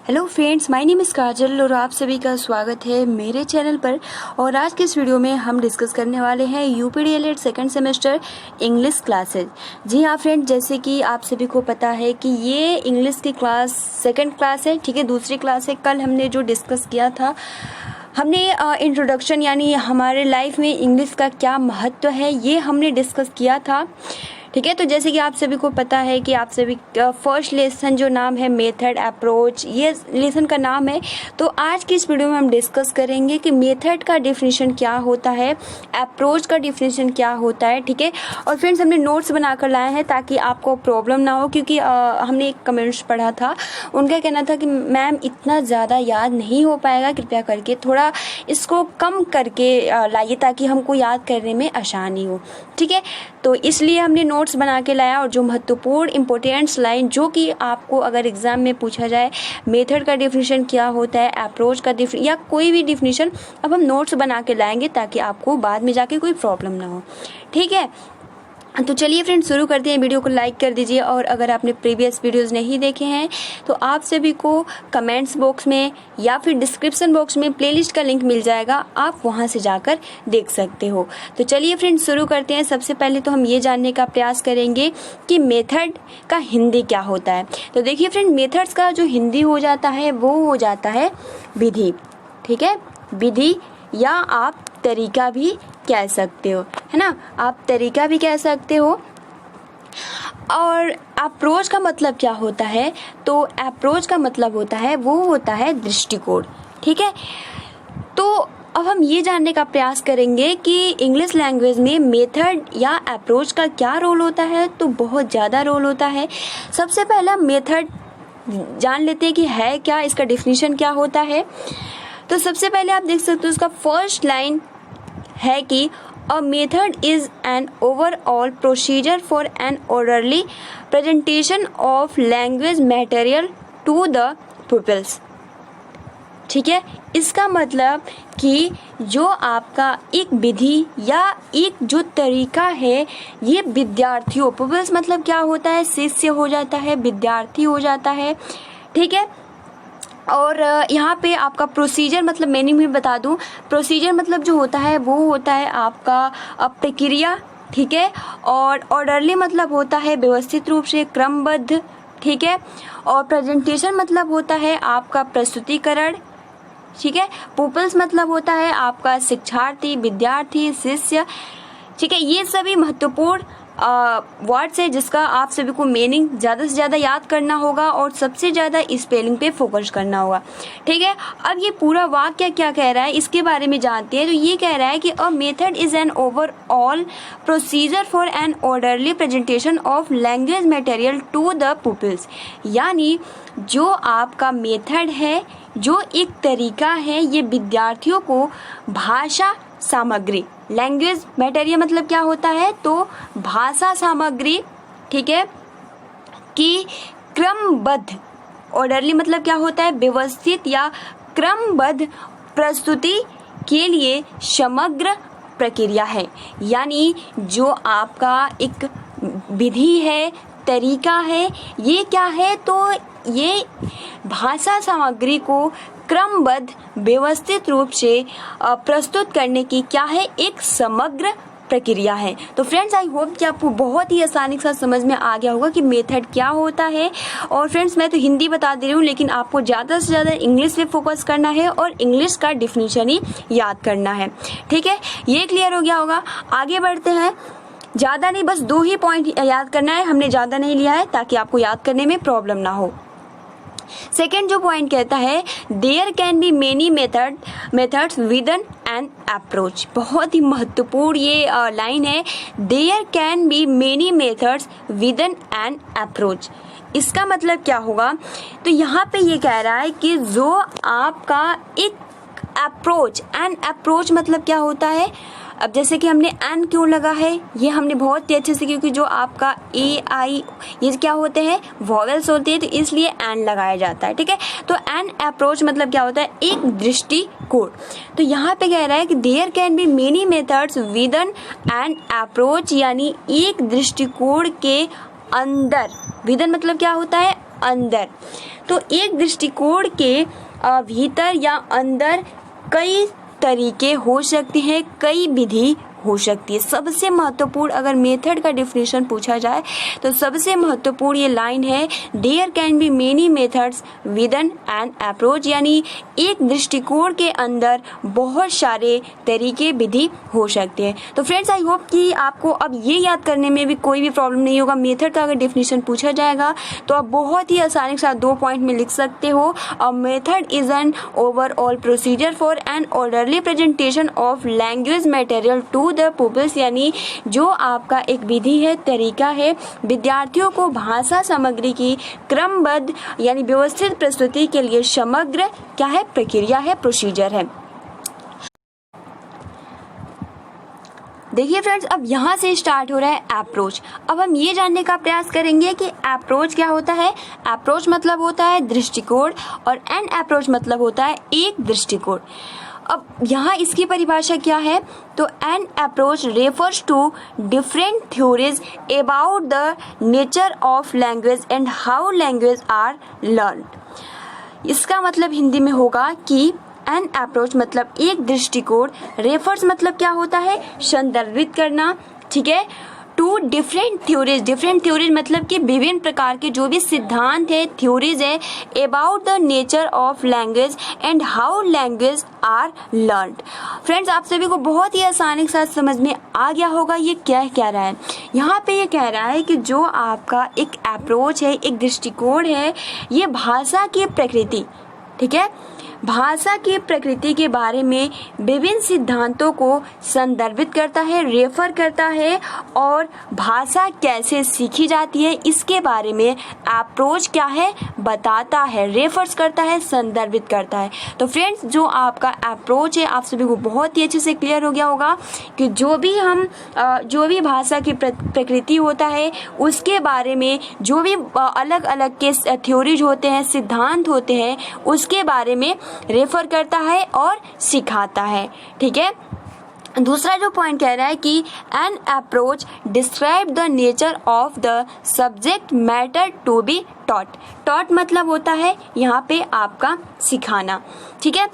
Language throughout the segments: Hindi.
Hello friends, my name is Kajal और आप सभी का स्वागत है मेरे चैनल पर। और आज के इस वीडियो में हम डिस्कस करने वाले हैं यूपीडीएलएड सेकंड सेमेस्टर इंग्लिश क्लासेज। जी हाँ फ्रेंड्स, जैसे कि आप सभी को पता है कि ये इंग्लिश की सेकंड क्लास है, ठीक है, दूसरी क्लास है। कल हमने जो डिस्कस किया था, हमने इंट्रोडक्शन यानी हमारे लाइफ में इंग्लिश का क्या महत्व है ये हमने डिस्कस किया था, ठीक है। तो जैसे कि आप सभी को पता है कि आप सभी फर्स्ट लेसन जो नाम है मेथड अप्रोच, ये लेसन का नाम है। तो आज की इस वीडियो में हम डिस्कस करेंगे कि मेथड का डिफिनीशन क्या होता है, अप्रोच का डिफिनीशन क्या होता है, ठीक है। और फ्रेंड्स, हमने नोट्स बनाकर लाए हैं ताकि आपको प्रॉब्लम ना हो, क्योंकि हमने एक कमेंट्स पढ़ा था, उनका कहना था कि मैम इतना ज़्यादा याद नहीं हो पाएगा, कृपया करके थोड़ा इसको कम करके लाइए ताकि हमको याद करने में आसानी हो, ठीक है। तो इसलिए हमने नोट्स बना के लाया और जो महत्वपूर्ण इंपॉर्टेंट्स लाइन जो कि आपको अगर एग्जाम में पूछा जाए मेथड का डिफिनीशन क्या होता है, अप्रोच का या कोई भी डिफिनीशन, अब हम नोट्स बना के लाएंगे ताकि आपको बाद में जाके कोई प्रॉब्लम ना हो, ठीक है। तो चलिए फ्रेंड्स, शुरू करते हैं। वीडियो को लाइक कर दीजिए और अगर आपने प्रीवियस वीडियोस नहीं देखे हैं तो आप सभी को कमेंट्स बॉक्स में या फिर डिस्क्रिप्शन बॉक्स में प्लेलिस्ट का लिंक मिल जाएगा, आप वहां से जाकर देख सकते हो। तो चलिए फ्रेंड्स, शुरू करते हैं। सबसे पहले तो हम ये जानने का प्रयास करेंगे कि मेथड का हिंदी क्या होता है। तो देखिए फ्रेंड, मेथड्स का जो हिंदी हो जाता है वो हो जाता है विधि, ठीक है। विधि या आप तरीका भी कह सकते हो, है ना, आप तरीका भी कह सकते हो। और अप्रोच का मतलब क्या होता है? तो अप्रोच का मतलब होता है, वो होता है दृष्टिकोण, ठीक है। तो अब हम ये जानने का प्रयास करेंगे कि इंग्लिश लैंग्वेज में मेथड या अप्रोच का क्या रोल होता है। तो बहुत ज़्यादा रोल होता है। सबसे पहला मेथड जान लेते हैं कि है क्या, इसका डिफिनीशन क्या होता है। तो सबसे पहले आप देख सकते हो, इसका फर्स्ट लाइन है कि a method is an overall procedure for an orderly presentation of language material to the peoples, ठीक है। इसका मतलब कि जो आपका एक विधि या एक जो तरीका है, ये विद्यार्थियों, पीपल्स मतलब क्या होता है, शिष्य हो जाता है, विद्यार्थी हो जाता है, ठीक है। और यहाँ पे आपका प्रोसीजर मतलब मैंने भी बता दूँ, प्रोसीजर मतलब जो होता है वो होता है आपका प्रक्रिया, ठीक है। और ऑर्डरली मतलब होता है व्यवस्थित रूप से, क्रमबद्ध, ठीक है। और प्रेजेंटेशन मतलब होता है आपका प्रस्तुतिकरण, ठीक है। पुपल्स मतलब होता है आपका शिक्षार्थी, विद्यार्थी, शिष्य, ठीक है। ये सभी महत्वपूर्ण वर्ड्स है जिसका आप सभी को मीनिंग ज़्यादा से ज़्यादा याद करना होगा और सबसे ज़्यादा स्पेलिंग पे फोकस करना होगा, ठीक है। अब ये पूरा वाक्य क्या कह रहा है इसके बारे में जानते हैं। तो ये कह रहा है कि a method is an overall procedure for an orderly presentation of language material to the peoples, यानी जो आपका मेथड है, जो एक तरीका है, ये विद्यार्थियों को भाषा सामग्री, लैंग्वेज मटेरियल मतलब क्या होता है, तो भाषा सामग्री, ठीक है, कि क्रमबद्ध, ऑर्डरली मतलब क्या होता है, व्यवस्थित या क्रमबद्ध प्रस्तुति के लिए समग्र प्रक्रिया है। यानी जो आपका एक विधि है, तरीका है, ये क्या है, तो ये भाषा सामग्री को क्रमबद्ध व्यवस्थित रूप से प्रस्तुत करने की क्या है, एक समग्र प्रक्रिया है। तो फ्रेंड्स, आई होप कि आपको बहुत ही आसानी के साथ समझ में आ गया होगा कि मेथड क्या होता है। और फ्रेंड्स, मैं तो हिंदी बता दे रही हूँ, लेकिन आपको ज़्यादा से ज़्यादा इंग्लिश पे फोकस करना है और इंग्लिश का डिफिनीशन ही याद करना है, ठीक है। ये क्लियर हो गया होगा। आगे बढ़ते हैं। ज़्यादा नहीं, बस 2 ही पॉइंट याद करना है, हमने ज़्यादा नहीं लिया है ताकि आपको याद करने में प्रॉब्लम ना हो। सेकेंड जो पॉइंट कहता है, there can be many methods with an approach. बहुत ही महत्वपूर्ण ये लाइन है, there can be many methods with an approach. इसका मतलब क्या होगा? तो यहाँ पे ये कह रहा है कि जो आपका एक अप्रोच, एन अप्रोच मतलब क्या होता है। अब जैसे कि हमने एन क्यों लगा है, ये हमने बहुत ही अच्छे से, क्योंकि जो आपका ए आई ये क्या होते हैं, वॉवेल्स होते हैं, तो इसलिए एन लगाया जाता है, ठीक है। तो एन अप्रोच मतलब क्या होता है, एक दृष्टिकोण। तो यहाँ पे कह रहा है कि there can be many methods with an approach, यानी एक दृष्टिकोण के अंदर, विदन मतलब क्या होता है, अंदर। तो एक दृष्टिकोण के भीतर या अंदर कई तरीके हो सकते हैं, कई विधि हो सकती है। सबसे महत्वपूर्ण अगर मेथड का डेफिनेशन पूछा जाए तो सबसे महत्वपूर्ण ये लाइन है, there can be many methods with an approach, यानी एक दृष्टिकोण के अंदर बहुत सारे तरीके विधि हो सकते हैं। तो फ्रेंड्स आई होप कि आपको अब ये याद करने में भी कोई भी प्रॉब्लम नहीं होगा। मेथड का अगर डेफिनेशन पूछा जाएगा तो आप बहुत ही आसानी के साथ 2 पॉइंट में लिख सकते हो। A method is an overall procedure for an orderly presentation of language material to the pupils, यानी जो आपका एक विधि है, तरीका है विद्यार्थियों को भाषा सामग्री की क्रमबद्ध यानी व्यवस्थित प्रस्तुति के लिए समग्र क्या है, प्रक्रिया है, प्रोसीजर है। देखिए फ्रेंड्स, अब यहाँ से स्टार्ट हो रहा है अप्रोच। अब हम ये जानने का प्रयास करेंगे कि अप्रोच क्या होता है। अप्रोच मतलब होता है दृष्टिकोण और एन अप्रोच मतलब होता है एक दृष्टिकोण। अब यहाँ इसकी परिभाषा क्या है, तो an approach refers to different theories about the nature of language and how language are learned. इसका मतलब हिंदी में होगा कि एन अप्रोच मतलब एक दृष्टिकोण, रेफर्स मतलब क्या होता है, संदर्भित करना, ठीक है, टू डिफरेंट थ्योरीज मतलब कि विभिन्न प्रकार के जो भी सिद्धांत है, थ्योरीज है, about the nature of language and how language are learned. Friends, आप सभी को बहुत ही आसानी के साथ समझ में आ गया होगा ये क्या कह रहा है। यहाँ पे ये कह रहा है कि जो आपका एक अप्रोच है, एक दृष्टिकोण है, ये भाषा की प्रकृति, ठीक है, भाषा की प्रकृति के बारे में विभिन्न सिद्धांतों को संदर्भित करता है, रेफर करता है, और भाषा कैसे सीखी जाती है इसके बारे में अप्रोच क्या है, बताता है, रेफर्स करता है, संदर्भित करता है। तो फ्रेंड्स, जो आपका अप्रोच है आप सभी को बहुत ही अच्छे से क्लियर हो गया होगा कि जो भी भाषा की प्रकृति होता है उसके बारे में जो भी अलग अलग के थ्योरीज होते हैं, सिद्धांत होते हैं, उसके बारे में रेफर करता है और सिखाता है, ठीक है। दूसरा जो पॉइंट कह रहा है कि an approach describe the nature of the subject matter to be taught. Taught मतलब होता है यहाँ पे आपका सिखाना, ठीक है।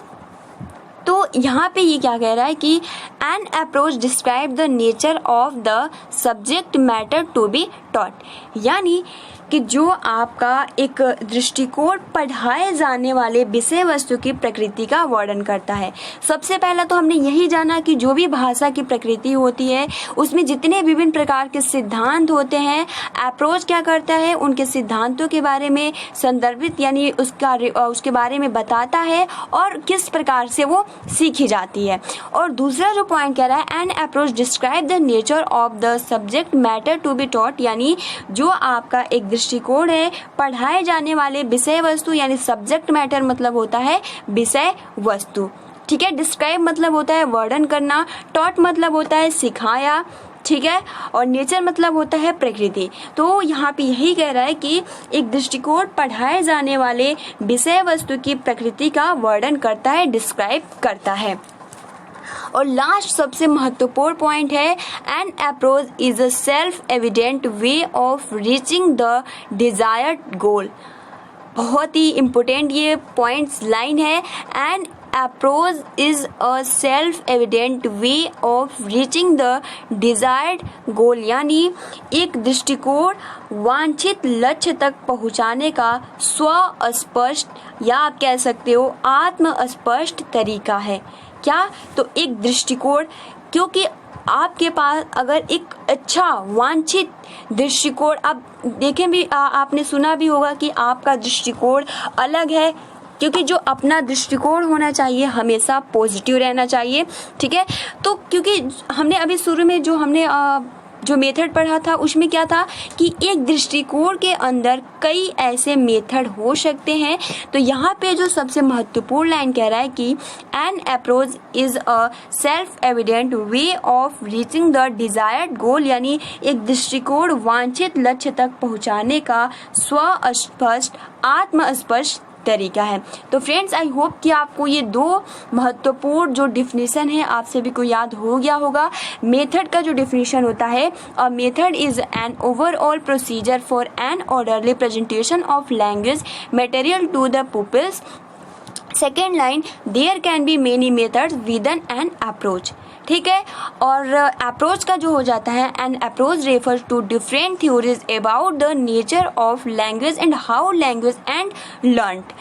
तो यहाँ पे ये क्या कह रहा है कि an approach describe the nature of the subject matter to be taught, यानी कि जो आपका एक दृष्टिकोण पढ़ाए जाने वाले विषय वस्तु की प्रकृति का वर्णन करता है। सबसे पहला तो हमने यही जाना कि जो भी भाषा की प्रकृति होती है उसमें जितने विभिन्न प्रकार के सिद्धांत होते हैं, अप्रोच क्या करता है, उनके सिद्धांतों के बारे में संदर्भित यानी उसके बारे में बताता है और किस प्रकार से वो सीखी जाती है। और दूसरा जो पॉइंट कह रहा है, an approach describe the nature of the subject matter to be taught, यानी जो आपका एक दृष्टिकोण है पढ़ाए जाने वाले विषय वस्तु, यानी सब्जेक्ट मैटर मतलब होता है विषय वस्तु, ठीक है। डिस्क्राइब मतलब होता है वर्णन करना, टॉट मतलब होता है सिखाया, ठीक है, और नेचर मतलब होता है प्रकृति। तो यहाँ पे यही कह रहा है कि एक दृष्टिकोण पढ़ाए जाने वाले विषय वस्तु की प्रकृति का वर्णन करता है, डिस्क्राइब करता है। और लास्ट सबसे महत्वपूर्ण पॉइंट है, an approach is a self evident way of reaching the desired goal. बहुत ही इम्पोर्टेंट ये पॉइंट्स लाइन है, an approach is a self evident way of reaching the desired goal, यानी एक दृष्टिकोण वांछित लक्ष्य तक पहुंचाने का स्वस्पष्ट या आप कह सकते हो आत्मस्पष्ट तरीका है। क्या? तो एक दृष्टिकोण, क्योंकि आपके पास अगर एक अच्छा वांछित दृष्टिकोण, आप देखें भी आपने सुना भी होगा कि आपका दृष्टिकोण अलग है, क्योंकि जो अपना दृष्टिकोण होना चाहिए हमेशा पॉजिटिव रहना चाहिए, ठीक है। तो क्योंकि हमने अभी शुरू में जो मेथड पढ़ा था उसमें क्या था कि एक दृष्टिकोण के अंदर कई ऐसे मेथड हो सकते हैं। तो यहाँ पे जो सबसे महत्वपूर्ण लाइन कह रहा है कि an approach is a self evident way of reaching the desired goal, यानी एक दृष्टिकोण वांछित लक्ष्य तक पहुँचाने का स्वस्पष्ट आत्मस्पष्ट तरीका है। तो फ्रेंड्स आई होप कि आपको ये दो महत्वपूर्ण जो डिफिनीशन है आप सभी को याद हो गया होगा। मेथड का जो डिफिनीशन होता है, a method is an overall procedure for an orderly presentation of language material to the pupils. Second line, there can be many methods within an approach. ठीक है, और अप्रोच का जो हो जाता है, an approach refers to different theories about the nature of language and how language and learned,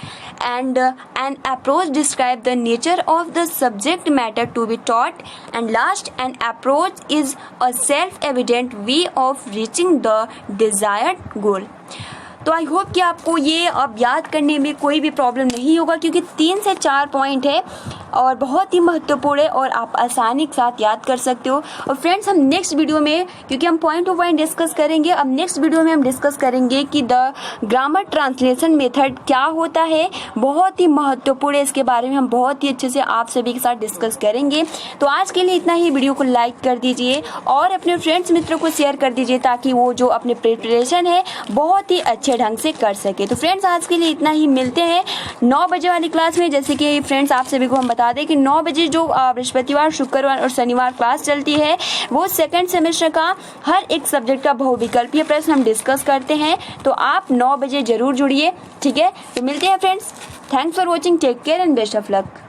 and an approach describe the nature of the subject matter to be taught, and last, an approach is a self-evident way of reaching the desired goal। तो आई होप कि आपको ये अब याद करने में कोई भी प्रॉब्लम नहीं होगा, क्योंकि 3 से 4 पॉइंट है और बहुत ही महत्वपूर्ण है और आप आसानी के साथ याद कर सकते हो। और फ्रेंड्स, हम नेक्स्ट वीडियो में, क्योंकि हम पॉइंट टू पॉइंट डिस्कस करेंगे, अब नेक्स्ट वीडियो में हम डिस्कस करेंगे कि द ग्रामर ट्रांसलेशन मेथड क्या होता है, बहुत ही महत्वपूर्ण है। इसके बारे में हम बहुत ही अच्छे से आप सभी के साथ डिस्कस करेंगे। तो आज के लिए इतना ही। वीडियो को लाइक कर दीजिए और अपने फ्रेंड्स मित्रों को शेयर कर दीजिए, ताकि वो जो अपने प्रिपरेशन है बहुत ही अच्छे ढंग से कर सके। तो फ्रेंड्स, आज के लिए इतना ही। मिलते हैं 9 बजे वाली क्लास में। जैसे कि फ्रेंड्स आप सभी को हम बता दें कि 9 बजे जो बृहस्पतिवार, शुक्रवार और शनिवार क्लास चलती है, वो सेकंड सेमेस्टर का हर एक सब्जेक्ट का बहुविकल्पीय प्रश्न हम डिस्कस करते हैं। तो आप 9 बजे जरूर जुड़िए। ठीक है, तो मिलते हैं friends. Thanks for watching, take care and best of luck.